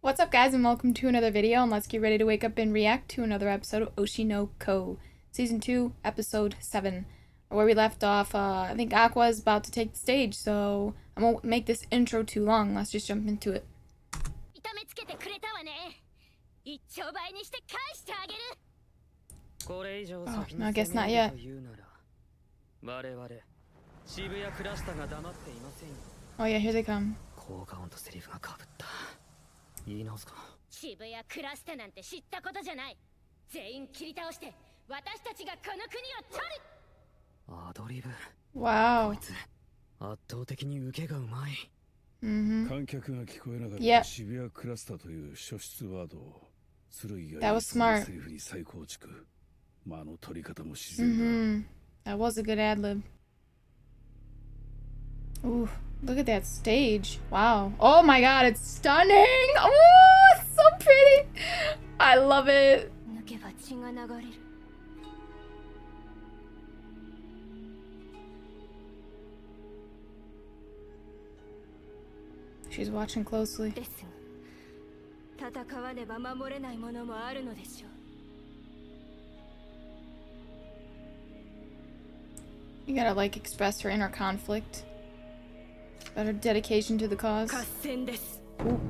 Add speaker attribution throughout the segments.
Speaker 1: What's up, guys, and welcome to another video, and let's get ready to wake up and react to another episode of Oshi no Ko, Season 2, Episode 7. Where we left off, I think Aqua is about to take the stage, so I won't make this intro too long. Let's just jump into it. Oh, no, I guess not yet. Oh yeah, here they come.
Speaker 2: 言い直すか。渋谷クラスタなんて知ったことじゃない。全員切り倒して私たちがこの国を取る。アドリブ。
Speaker 1: Wow.
Speaker 2: こいつ圧倒的に受けがうまい。
Speaker 3: 観客が聞こえなかった渋谷クラスターという初出ワードを剣がセリフに再構築。間の取り方も自然だ。
Speaker 1: That was a good ad-lib. Ooh. Look at that stage. Wow. Oh my god, it's stunning! Oh, it's so pretty! I love it. She's watching closely. You gotta, like, express her inner conflict. About her dedication to the cause. Ooh.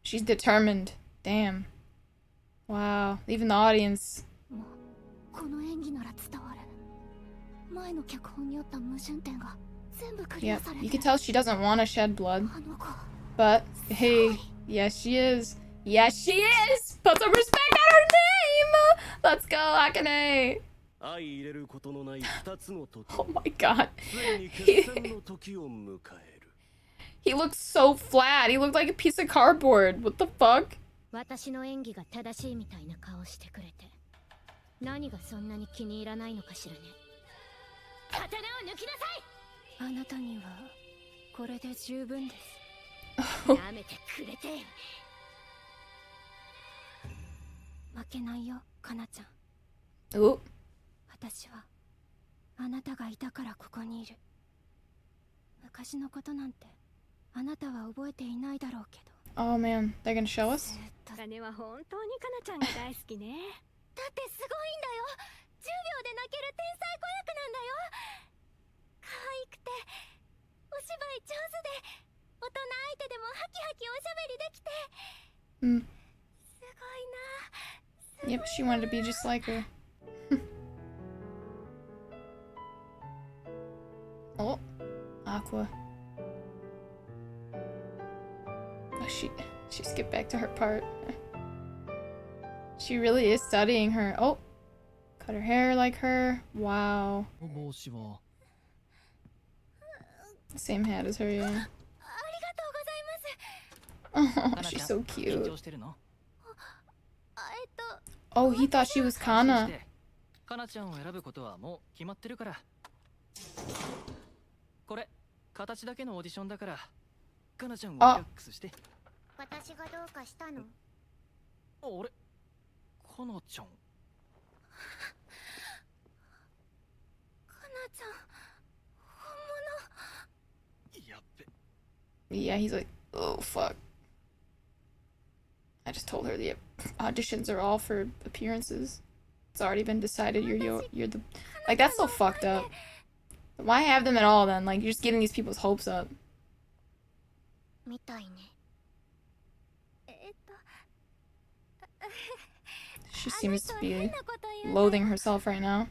Speaker 1: She's determined. Damn. Wow. Even the audience. Yeah, you can tell she doesn't want to shed blood. But, hey, yes she is. Yes she is! Put some respect on her name! Let's go, Akane! Oh my god. He looks so flat. He looked like a piece of cardboard. What the fuck? Ooh. Oh man, they're gonna show us? Yep, she wanted to be just like her. Oh, Aqua. Oh, she skipped back to her part. She really is studying her. Oh, cut her hair like her. Wow. Same hat as her, yeah. Oh, she's so cute. Oh, he thought she was Kana. Yeah, he's like, oh fuck. I just told her the auditions are all for appearances. It's already been decided you're the, like, that's so fucked up. Why have them at all then? Like, you're just getting these people's hopes up. She seems to be loathing herself right now.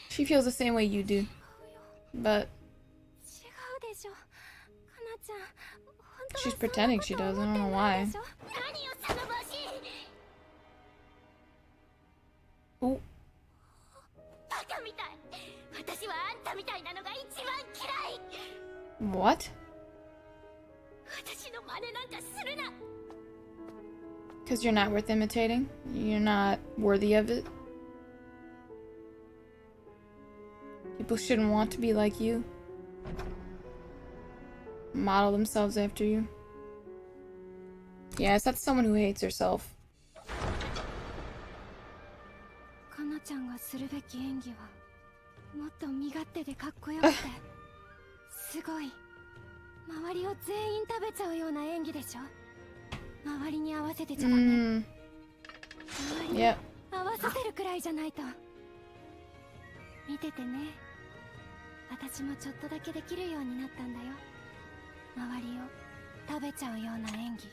Speaker 1: She feels the same way you do, but she's pretending she does. I don't know why. Oh. What? Because you're not worth imitating? You're not worthy of it? People shouldn't want to be like you. Model themselves after you. Yes, that's someone who hates herself.
Speaker 2: かなちゃんがするべき演技はもっと身勝手でかっこよくてすごい周りを全員食べちゃうような演技でしょ周りに合わせてちゃダメ周りに合わせてるくらいじゃないと見ててね私もちょっとだけできるようになったんだよ周りを食べちゃうような演技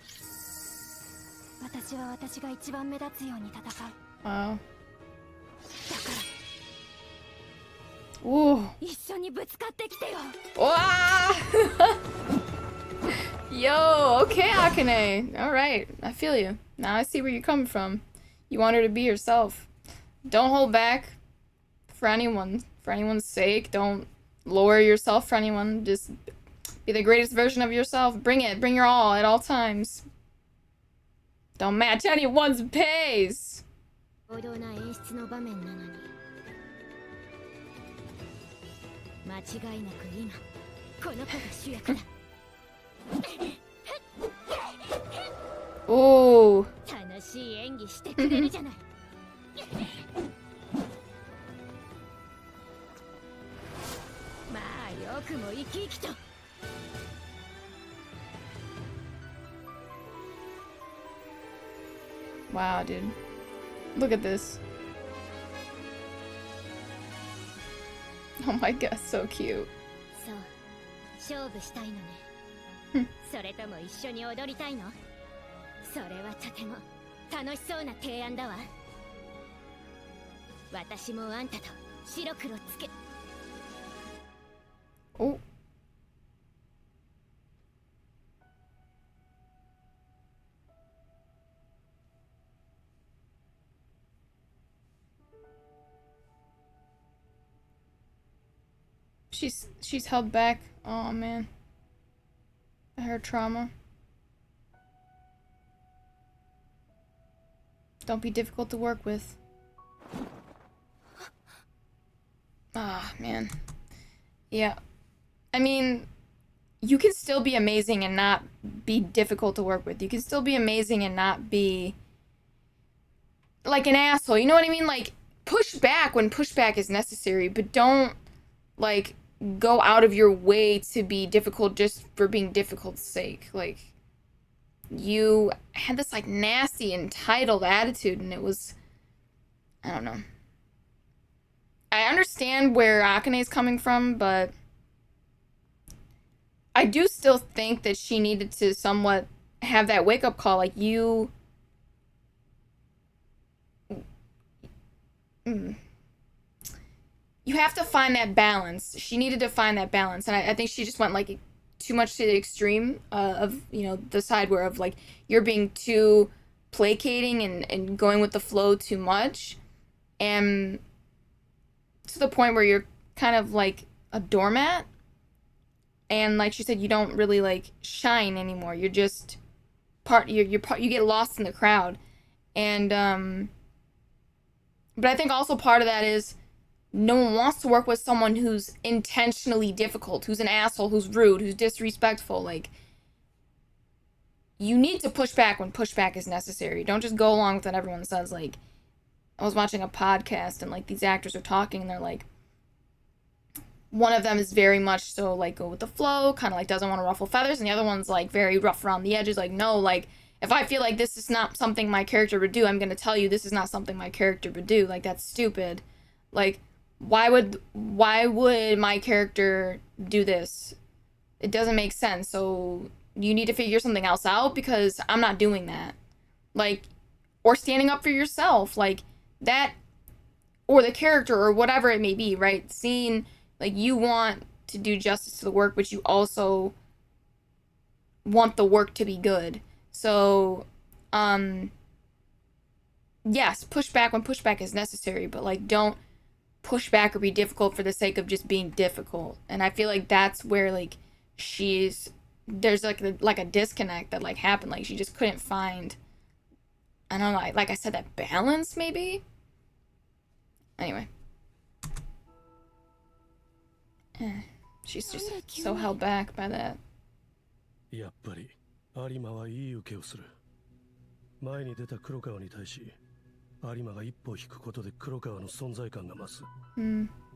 Speaker 2: 私は私が一番目立つように戦う
Speaker 1: Wow.
Speaker 2: だから
Speaker 1: Ooh.
Speaker 2: 一緒にぶつかってきてよ
Speaker 1: Yo, okay, Akane. Alright, I feel you. Now I see where you're coming from. You want her to be herself. Don't hold back for anyone's sake. Don't lower yourself for anyone. Just be the greatest version of yourself. Bring it. Bring your all at all times. Don't match anyone's pace.
Speaker 2: 王道な演出の場面なのに間違いなく今この子が主役だ
Speaker 1: Oh.
Speaker 2: 楽しい演技してくれるじゃないまあよくも生き生きと
Speaker 1: Wow, dude. Look at this. Oh my god, so cute.
Speaker 2: そう勝負したいのねそれとも一緒に踊りたいのそれはとても楽しそうな提案だわ私もあんたと白黒つけ
Speaker 1: Oh. She's held back. Oh man. Her trauma. Don't be difficult to work with. Ah, man. Yeah. I mean, you can still be amazing and not be difficult to work with. You can still be amazing and not be like an asshole. You know what I mean? Like, push back when pushback is necessary, but don't like go out of your way to be difficult just for being difficult's sake. Like, you had this like nasty entitled attitude and it was, I don't know. I understand where Akane is coming from, but I do still think that she needed to somewhat have that wake-up call. Like, you have to find that balance. She needed to find that balance, and I think she just went like too much to the extreme of, you know, the side where of like you're being too placating and going with the flow too much, and to the point where you're kind of like a doormat, and like she said, you don't really like shine anymore. You're just you get lost in the crowd, and but I think also part of that is no one wants to work with someone who's intentionally difficult, who's an asshole, who's rude, who's disrespectful. Like, you need to push back when pushback is necessary. Don't just go along with what everyone says. Like, I was watching a podcast and like these actors are talking and they're like, one of them is very much so like go with the flow, kind of like doesn't want to ruffle feathers, and the other one's like very rough around the edges, like, no, like, if I feel like this is not something my character would do, I'm gonna tell you this is not something my character would do. Like, that's stupid. Like, why would my character do this? It doesn't make sense. So you need to figure something else out because I'm not doing that. Like, or standing up for yourself, like that, or the character or whatever it may be, right? Seeing like you want to do justice to the work, but you also want the work to be good. So, yes, push back when pushback is necessary, but like don't push back or be difficult for the sake of just being difficult. And I feel like that's where like there's like a disconnect that like happened. Like she just couldn't find, I don't know, like I said, that balance maybe. Anyway, she's just so held back by that.
Speaker 4: やっぱり有馬はいい受けをする。前に出た黒川に対し有馬が一歩引くことで黒川の存在感が増す。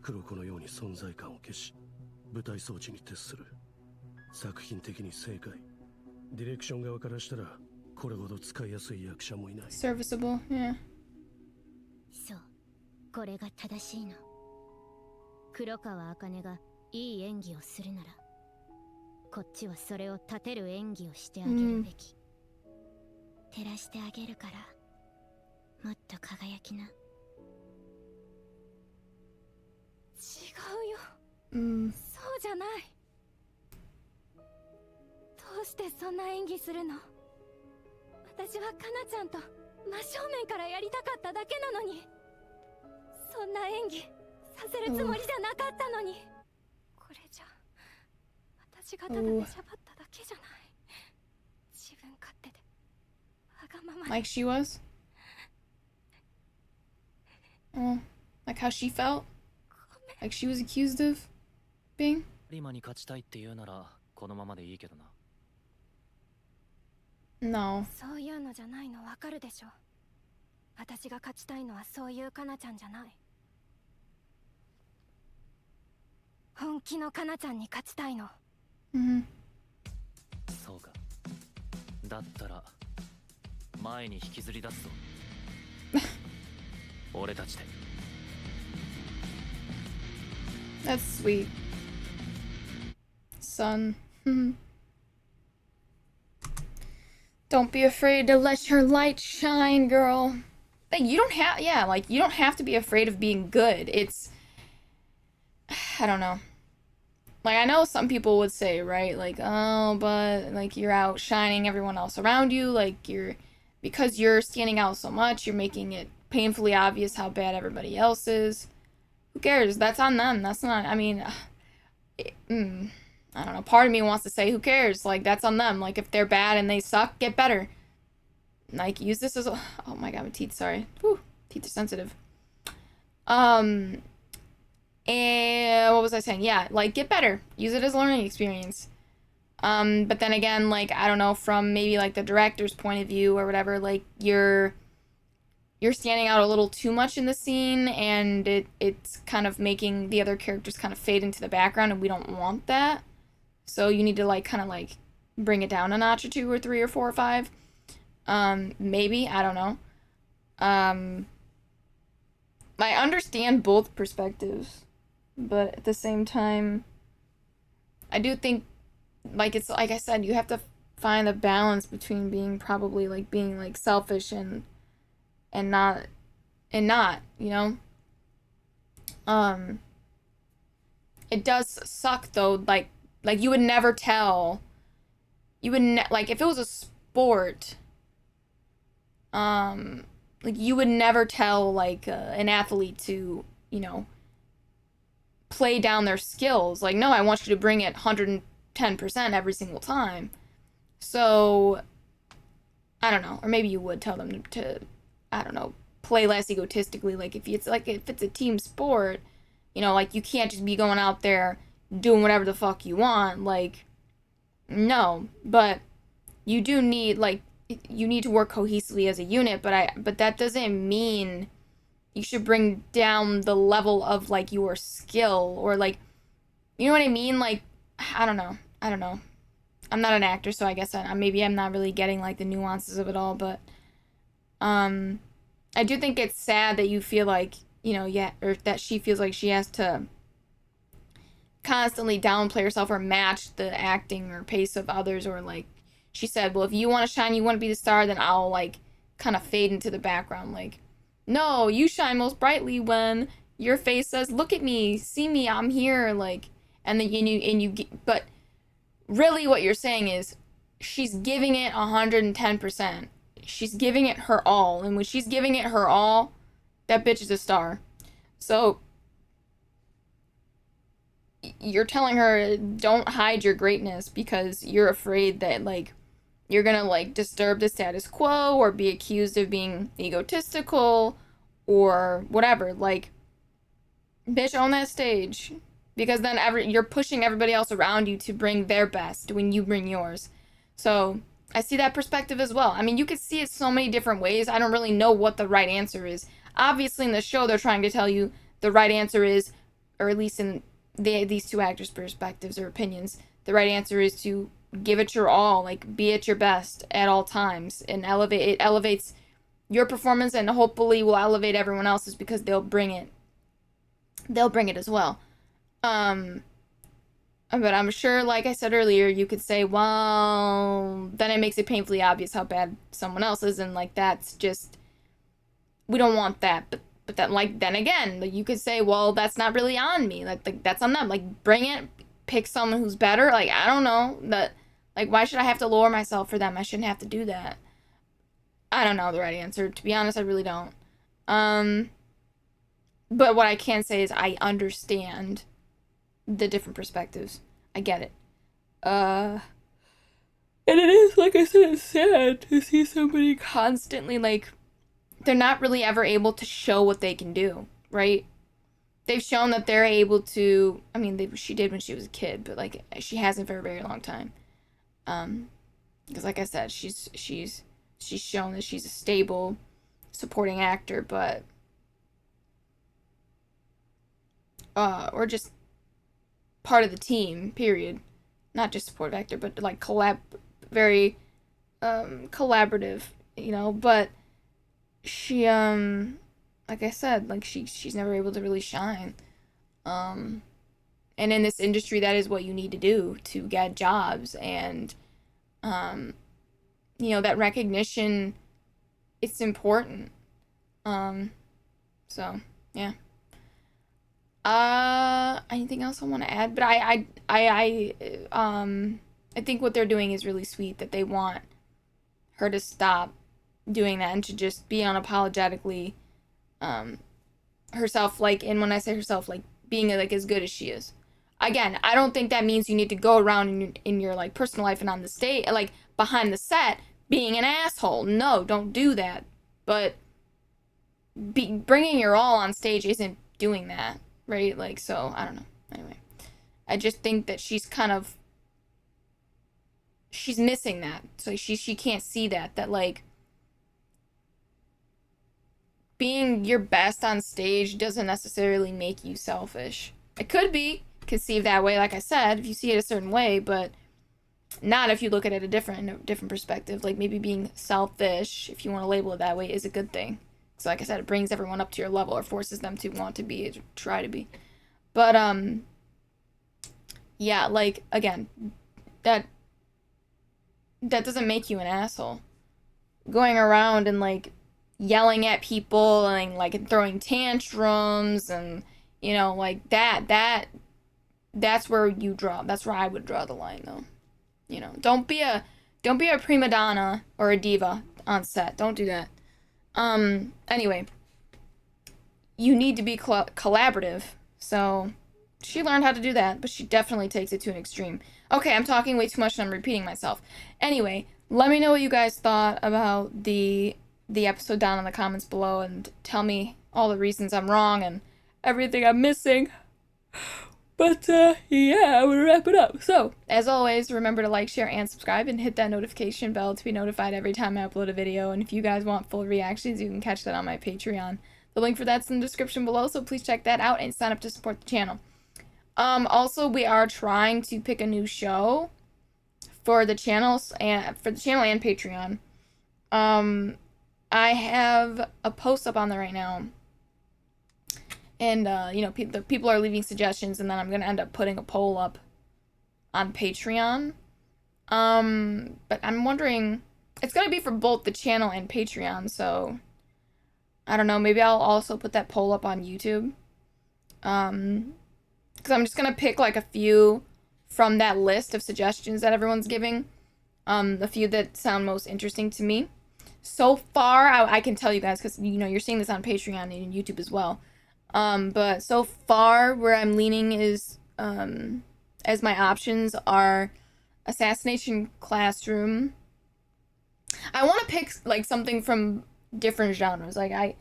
Speaker 4: 黒子のように存在感を消し舞台装置に徹する。作品的に正解。ディレクション側からしたらこれほど使いやすい役者もいない。
Speaker 1: Serviceable, yeah.
Speaker 2: そう、これが正しいの。黒川茜がいい演技をするならこっちはそれを立てる演技をしてあげるべき。照らしてあげるからもっと輝きな。違うよ、そうじゃない。どうしてそんな演技するの？私はかなちゃんと真正面からやりたかっただけなのに、そんな演技させるつもりじゃなかったのに、これじゃ私がただでしゃばっただけじゃない。自分勝手でわがままに。
Speaker 1: Like she was? Like how she felt? Like she was accused of being?
Speaker 5: 今に勝ちたいって言うならこのままでいいけどな。
Speaker 1: No.
Speaker 2: そういうのじゃないのわかるでしょ。私が勝ちたいのはそういうかなちゃんじゃない。本気のかなちゃんに勝ちたいの。
Speaker 5: そうか。だったら前に引きずり出すぞ。俺たちで。
Speaker 1: That's sweet. Son. Don't be afraid to let your light shine, girl. Like, you don't have, yeah, like, you don't have to be afraid of being good. It's, I don't know. Like, I know some people would say, right, like, oh, but, like, you're outshining everyone else around you. Like, because you're standing out so much, you're making it painfully obvious how bad everybody else is. Who cares? That's on them. That's not, I mean, I don't know. Part of me wants to say, who cares? Like, that's on them. Like, if they're bad and they suck, get better. Like, use this as a... Oh my god, my teeth, sorry. Whew, teeth are sensitive. And what was I saying? Yeah, like, get better. Use it as a learning experience. But then again, like, I don't know, from maybe, like, the director's point of view or whatever, like, you're standing out a little too much in the scene, and it's kind of making the other characters kind of fade into the background, and we don't want that. So you need to, like, kind of, like, bring it down a notch or 2 or 3 or 4 or 5. Maybe, I don't know. I understand both perspectives, but at the same time, I do think, like, it's, like I said, you have to find a balance between being probably, like, being, like, selfish and not, you know? It does suck, though, like, you would never tell, like, if it was a sport, like, you would never tell, like, an athlete to, you know, play down their skills. Like, no, I want you to bring it 110% every single time. So, I don't know, or maybe you would tell them to I don't know, play less egotistically. Like, if it's a team sport, you know, like, you can't just be going out there doing whatever the fuck you want. Like, no, but you do need, like, you need to work cohesively as a unit, but that doesn't mean you should bring down the level of, like, your skill, or, like, you know what I mean? Like, I don't know. I'm not an actor, so I guess maybe I'm not really getting, like, the nuances of it all, but I do think it's sad that you feel like, you know, yeah, or that she feels like she has to constantly downplay herself or match the acting or pace of others, or, like, she said, well, if you want to shine, you want to be the star, then I'll, like, kind of fade into the background. Like, no, you shine most brightly when your face says, look at me, see me, I'm here, like, and then but really what you're saying is she's giving it 110%. she's giving it her all. And when she's giving it her all, that bitch is a star. So you're telling her, don't hide your greatness because you're afraid that, like, you're gonna, like, disturb the status quo or be accused of being egotistical or whatever. Like, bitch, on that stage. Because then you're pushing everybody else around you to bring their best when you bring yours. So I see that perspective as well. I mean, you could see it so many different ways. I don't really know what the right answer is. Obviously, in the show, they're trying to tell you the right answer is, or at least in these two actors' perspectives or opinions, the right answer is to give it your all, like, be at your best at all times, and it elevates your performance, and hopefully will elevate everyone else's because they'll bring it as well. But I'm sure, like I said earlier, you could say, well, then it makes it painfully obvious how bad someone else is, and, like, that's just, we don't want that. But then, like, then again, like, you could say, well, that's not really on me. Like that's on them. Like, bring it, pick someone who's better. Like, I don't know. Like, why should I have to lower myself for them? I shouldn't have to do that. I don't know the right answer. To be honest, I really don't. But what I can say is I understand the different perspectives. I get it. And it is, like I said, it's sad to see somebody constantly, like, they're not really ever able to show what they can do, right? They've shown that they're able to, I mean, she did when she was a kid, but, like, she hasn't for a very long time. Because, like I said, she's shown that she's a stable supporting actor, but or just part of the team, period. Not just supportive actor, but, like, very collaborative, you know. But she, like I said, like, she's never able to really shine. And in this industry, that is what you need to do to get jobs, and you know, that recognition, it's important. So yeah. Anything else I want to add? But I think what they're doing is really sweet, that they want her to stop doing that and to just be unapologetically herself. Like, and when I say herself, like, being, like, as good as she is. Again, I don't think that means you need to go around in your like, personal life and on the stage, like, behind the set, being an asshole. No, don't do that. But bringing your all on stage isn't doing that, right? Like, so, I don't know. Anyway, I just think that she's missing that. So she can't see that, like, being your best on stage doesn't necessarily make you selfish. It could be conceived that way, like I said, if you see it a certain way, but not if you look at it a different perspective. Like, maybe being selfish, if you want to label it that way, is a good thing. So, like I said, it brings everyone up to your level or forces them to want to be, to try to be. But yeah, like, again, that doesn't make you an asshole. Going around and, like, yelling at people and, like, throwing tantrums and, you know, like, that's where I would draw the line, though. You know, don't be a prima donna or a diva on set. Don't do that. Anyway, you need to be collaborative. So she learned how to do that, but she definitely takes it to an extreme. Okay, I'm talking way too much and I'm repeating myself. Anyway, let me know what you guys thought about the episode down in the comments below, and tell me all the reasons I'm wrong and everything I'm missing. But, yeah, I'm gonna wrap it up. So, as always, remember to like, share, and subscribe, and hit that notification bell to be notified every time I upload a video. And if you guys want full reactions, you can catch that on my Patreon. The link for that's in the description below, so please check that out and sign up to support the channel. Also, we are trying to pick a new show for the channels and Patreon. I have a post up on there right now. And, you know, the people are leaving suggestions, and then I'm going to end up putting a poll up on Patreon. But I'm wondering, it's going to be for both the channel and Patreon, so I don't know, maybe I'll also put that poll up on YouTube. Because I'm just going to pick, like, a few from that list of suggestions that everyone's giving. The few that sound most interesting to me. so far, I can tell you guys, because, you know, you're seeing this on Patreon and YouTube as well. But so far, where I'm leaning is, as my options are Assassination Classroom. I want to pick, like, something from different genres. So I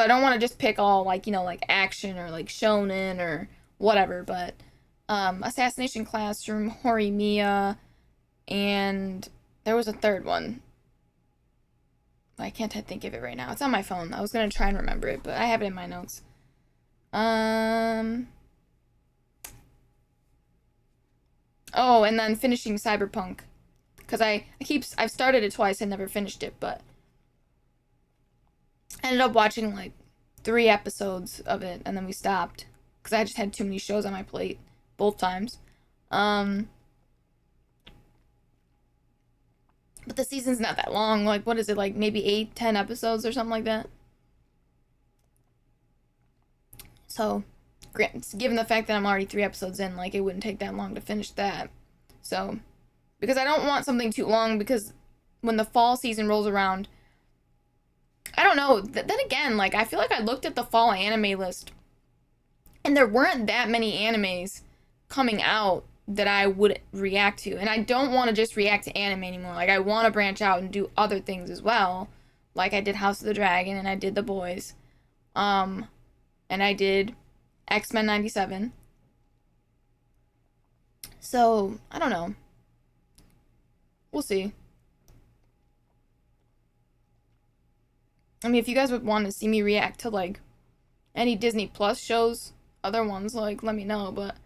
Speaker 1: don't want to just pick all, like, you know, like, action or, like, shonen or whatever, but, Assassination Classroom, Horimiya, and there was a third one. I can't think of it right now. It's on my phone. I was gonna try and remember it, but I have it in my notes. Oh, and then finishing Cyberpunk. Because I've started it twice and never finished it, but I ended up watching like 3 episodes of it and then we stopped. Because I just had too many shows on my plate both times. But the season's not that long. Like, what is it? Like, maybe 8, 10 episodes or something like that? So, given the fact that I'm already 3 episodes in, like, it wouldn't take that long to finish that. So, because I don't want something too long, because when the fall season rolls around, I don't know. Then again, like, I feel like I looked at the fall anime list, and there weren't that many animes coming out that I would react to. And I don't want to just react to anime anymore. Like, I want to branch out and do other things as well. Like, I did House of the Dragon, and I did The Boys. And I did X-Men 97. So, I don't know. We'll see. I mean, if you guys would want to see me react to, like, any Disney Plus shows, other ones, like, let me know, but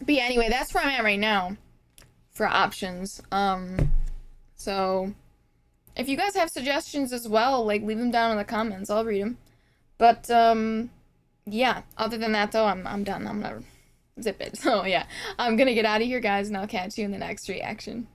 Speaker 1: yeah, anyway, that's where I'm at right now for options. So if you guys have suggestions as well, like, leave them down in the comments. I'll read them. But yeah, other than that though, I'm done. I'm gonna zip it. So yeah, I'm gonna get out of here, guys, and I'll catch you in the next reaction.